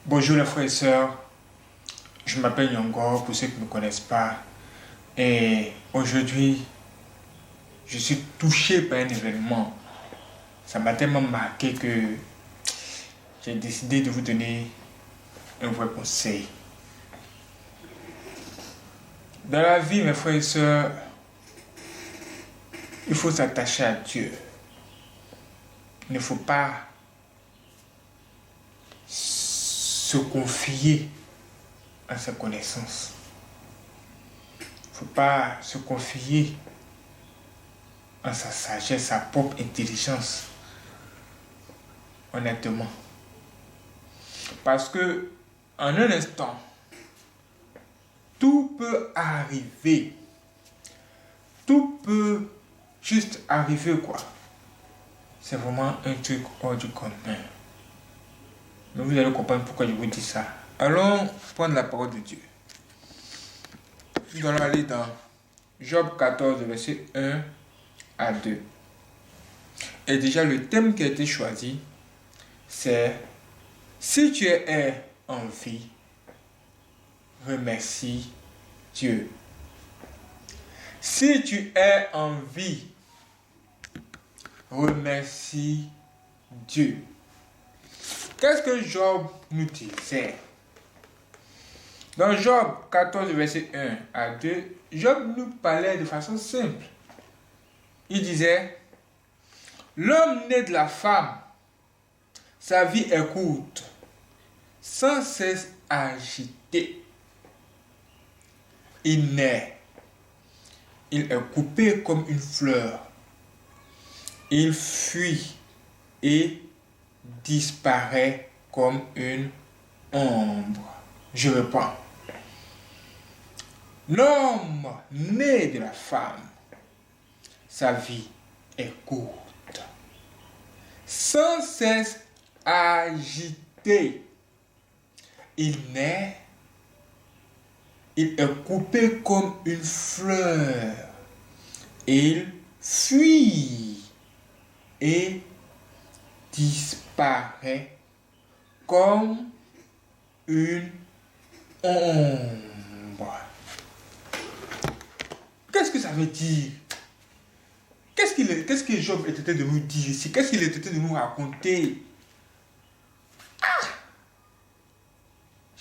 Bonjour les frères et sœurs, je m'appelle Nyongor pour ceux qui ne me connaissent pas. Et aujourd'hui, je suis touché par un événement. Ça m'a tellement marqué que j'ai décidé de vous donner un vrai conseil. Dans la vie, mes frères et sœurs, il faut s'attacher à Dieu. Il ne faut pas se confier à sa connaissance. Il ne faut pas se confier à sa sagesse, sa propre intelligence. Honnêtement. Parce que en un instant, tout peut arriver. Tout peut juste arriver quoi. C'est vraiment un truc hors du commun. Mais vous allez comprendre pourquoi je vous dis ça. Allons prendre la parole de Dieu. Nous allons aller dans Job 14, verset 1 à 2. Et déjà, le thème qui a été choisi, c'est si tu es en vie, remercie Dieu. Si tu es en vie, remercie Dieu. Qu'est-ce que Job nous disait? Dans Job 14, verset 1 à 2, Job nous parlait de façon simple. Il disait, l'homme né de la femme, sa vie est courte, sans cesse agitée. Il naît, il est coupé comme une fleur. Il fuit et disparaît comme une ombre. Je reprends. L'homme né de la femme, sa vie est courte, sans cesse agité. Il naît, il est coupé comme une fleur. Il fuit et disparaît comme une ombre. Qu'est-ce que ça veut dire? Qu'est-ce que Job était de nous dire ici? Qu'est-ce qu'il était de nous raconter?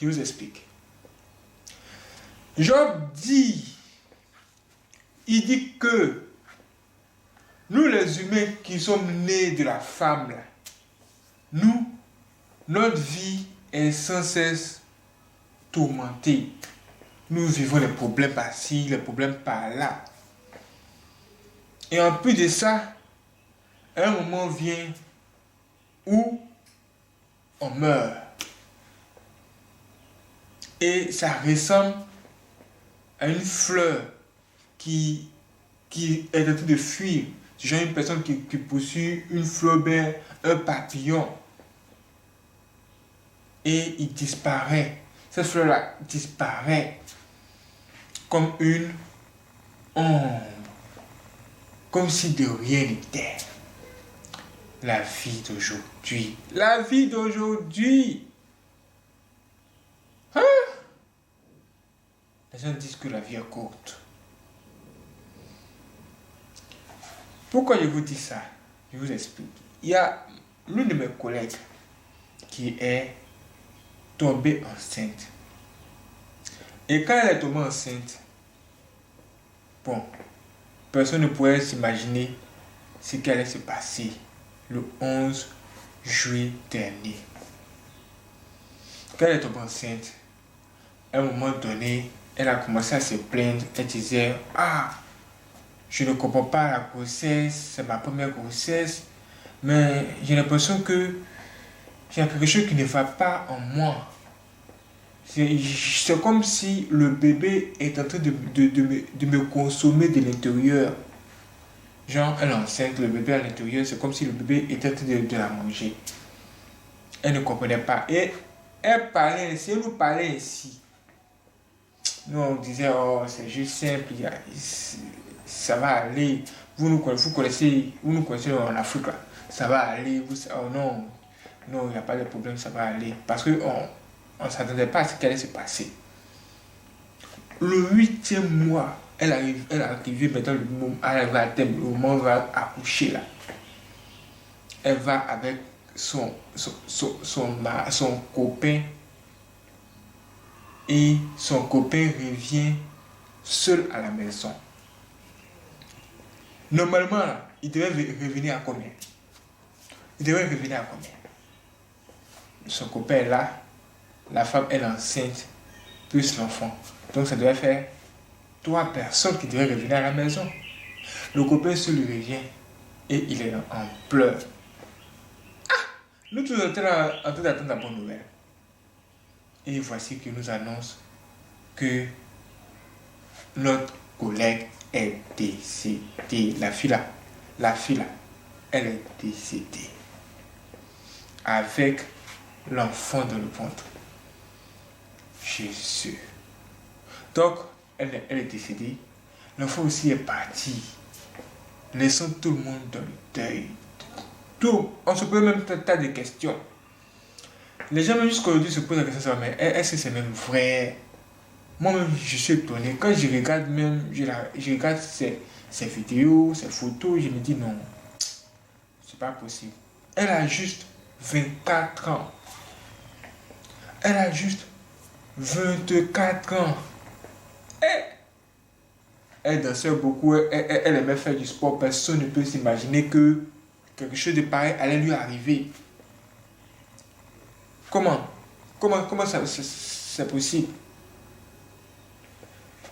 Je vous explique. Job dit, il dit que nous les humains qui sommes nés de la femme, là, notre vie est sans cesse tourmentée. Nous vivons les problèmes par-ci, les problèmes par-là. Et en plus de ça, un moment vient où on meurt. Et ça ressemble à une fleur qui est en train de fuir. C'est genre une personne qui poursuit une fleur, un papillon. Et il disparaît. Cette fleur-là disparaît comme une ombre. Comme si de rien n'était. La vie d'aujourd'hui. La vie d'aujourd'hui. Hein? Les gens disent que la vie est courte. Pourquoi je vous dis ça? Je vous explique. Il y a l'une de mes collègues qui est tombée enceinte. Et quand elle est tombée enceinte, bon, personne ne pourrait s'imaginer ce qui allait se passer le 11 juillet dernier. Quand elle est tombée enceinte, à un moment donné, elle a commencé à se plaindre. Elle disait, je ne comprends pas la grossesse, c'est ma première grossesse, mais j'ai l'impression que j'ai quelque chose qui ne va pas en moi. C'est comme si le bébé est en train de me consommer de l'intérieur. Genre, elle est enceinte, le bébé à l'intérieur, c'est comme si le bébé était en train de la manger. Elle ne comprenait pas. Et elle parlait ainsi, elle nous parlait ainsi. Nous, on disait, c'est juste simple, ça va aller. Vous nous connaissez en Afrique, là. Ça va aller. Non, il n'y a pas de problème, ça va aller. Parce que On ne s'attendait pas à ce qui allait se passer. Le 8e mois, elle est arrivée maintenant elle va atteindre le moment où elle va accoucher là. Elle va avec son copain et son copain revient seul à la maison. Normalement, il devait revenir à combien? Son copain est là, la femme est enceinte, plus l'enfant. Donc ça devait faire 3 personnes qui devaient revenir à la maison. Le copain seul lui revient et il est en pleurs. Nous tous étions en train d'attendre la bonne nouvelle. Et voici qu'il nous annonce que notre collègue est décédée. La fille là, elle est décédée. Avec l'enfant dans le ventre. Jésus. Donc, elle est décédée. L'enfant aussi est parti. Laissant tout le monde dans le deuil. On se pose même un tas de questions. Les gens même jusqu'à aujourd'hui se posent la question, mais est-ce que c'est même vrai? Moi-même, je suis étonné. Quand je regarde même, je regarde ces vidéos, ces photos, je me dis non, c'est pas possible. Elle a juste 24 ans. Elle a juste 24 ans. Elle dansait beaucoup, elle aimait faire du sport. Personne ne peut s'imaginer que quelque chose de pareil allait lui arriver. Comment ça, c'est possible?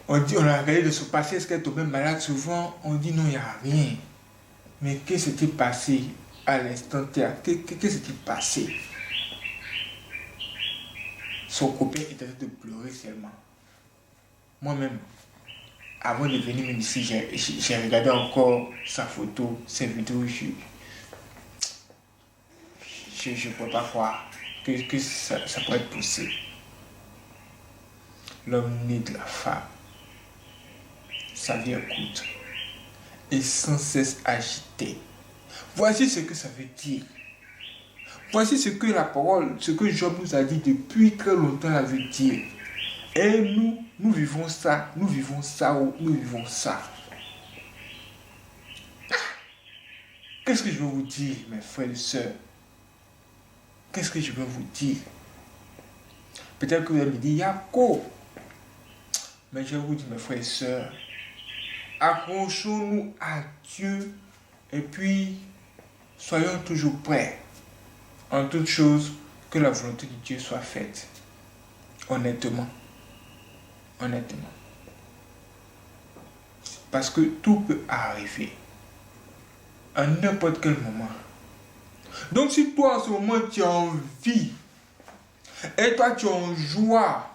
On a regardé de se passer, est-ce qu'elle est tombée malade souvent? On dit non, il n'y a rien. Mais qu'est-ce qui s'est passé à l'instant T? Qu'est-ce qui s'est passé? Son copain était en train de pleurer seulement. Moi-même, avant de venir même ici, j'ai regardé encore sa photo, ses vidéos. Je ne peux pas croire que ça pourrait être possible. L'homme né de la femme, sa vie est courte et sans cesse agitée. Voici ce que ça veut dire. Voici ce que la parole, ce que Job nous a dit depuis très longtemps, la veut dire. Et nous vivons ça, nous vivons ça. Qu'est-ce que je veux vous dire, mes frères et sœurs? Qu'est-ce que je veux vous dire? Peut-être que vous allez me dire, Yako. Mais je vous dis, mes frères et sœurs, accrochons-nous à Dieu et puis soyons toujours prêts en toutes choses que la volonté de Dieu soit faite. Honnêtement. Parce que tout peut arriver à n'importe quel moment. Donc si toi en ce moment tu es en vie et toi tu es en joie,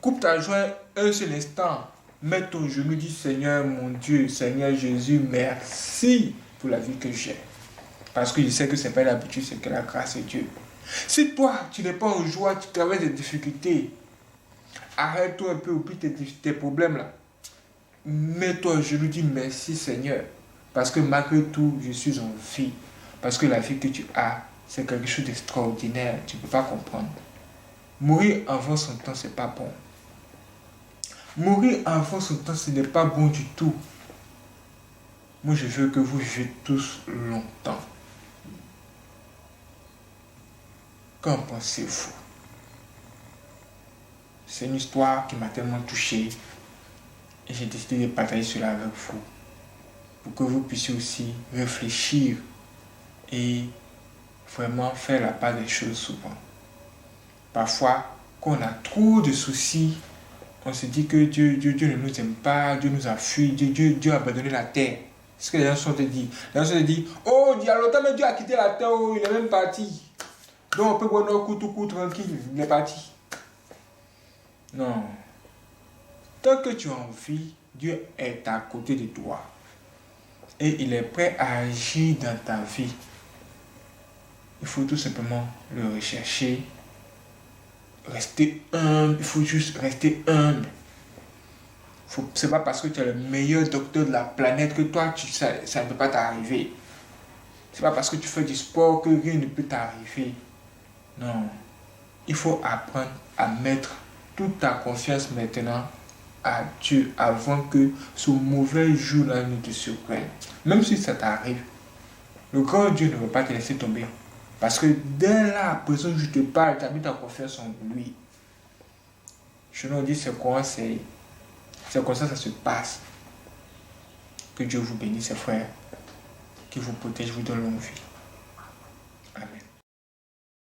coupe ta joie un seul instant, mets ton genou, dis Seigneur mon Dieu, Seigneur Jésus, merci pour la vie que j'ai. Parce que je sais que ce n'est pas l'habitude, c'est que la grâce de Dieu. Si toi tu n'es pas en joie, tu traverses des difficultés, arrête-toi un peu, oublie tes problèmes là. Mets-toi, je lui dis merci Seigneur. Parce que malgré tout, je suis en vie. Parce que la vie que tu as, c'est quelque chose d'extraordinaire. Tu ne peux pas comprendre. Mourir avant son temps, ce n'est pas bon. Mourir avant son temps, ce n'est pas bon du tout. Moi, je veux que vous vivez tous longtemps. Qu'en pensez-vous? C'est une histoire qui m'a tellement touché. Et j'ai décidé de partager cela avec vous. Pour que vous puissiez aussi réfléchir et vraiment faire la part des choses souvent. Parfois, quand on a trop de soucis, on se dit que Dieu ne nous aime pas, Dieu nous a fui, Dieu a abandonné la terre. C'est ce que les gens sont te dit. Les gens se disent, oh, il y a longtemps, mais Dieu a quitté la terre, oh, il est même parti. Donc on peut boire notre coup, tout coup, tranquille, il est parti. Non. Tant que tu es en vie, Dieu est à côté de toi. Et il est prêt à agir dans ta vie. Il faut tout simplement le rechercher. Rester humble. Il faut juste rester humble. C'est pas parce que tu es le meilleur docteur de la planète que toi, ça ne peut pas t'arriver. C'est pas parce que tu fais du sport que rien ne peut t'arriver. Non. il faut apprendre à mettre toute ta confiance maintenant à Dieu avant que ce mauvais jour-là ne te surprenne. Même si ça t'arrive, le grand Dieu ne veut pas te laisser tomber. Parce que dès là, à présent je te parle, tu as mis ta confiance en lui. Je nous dis ce conseil. C'est comme ça se passe. Que Dieu vous bénisse, frères. Qu'il vous protège, vous donne longue vie. Amen.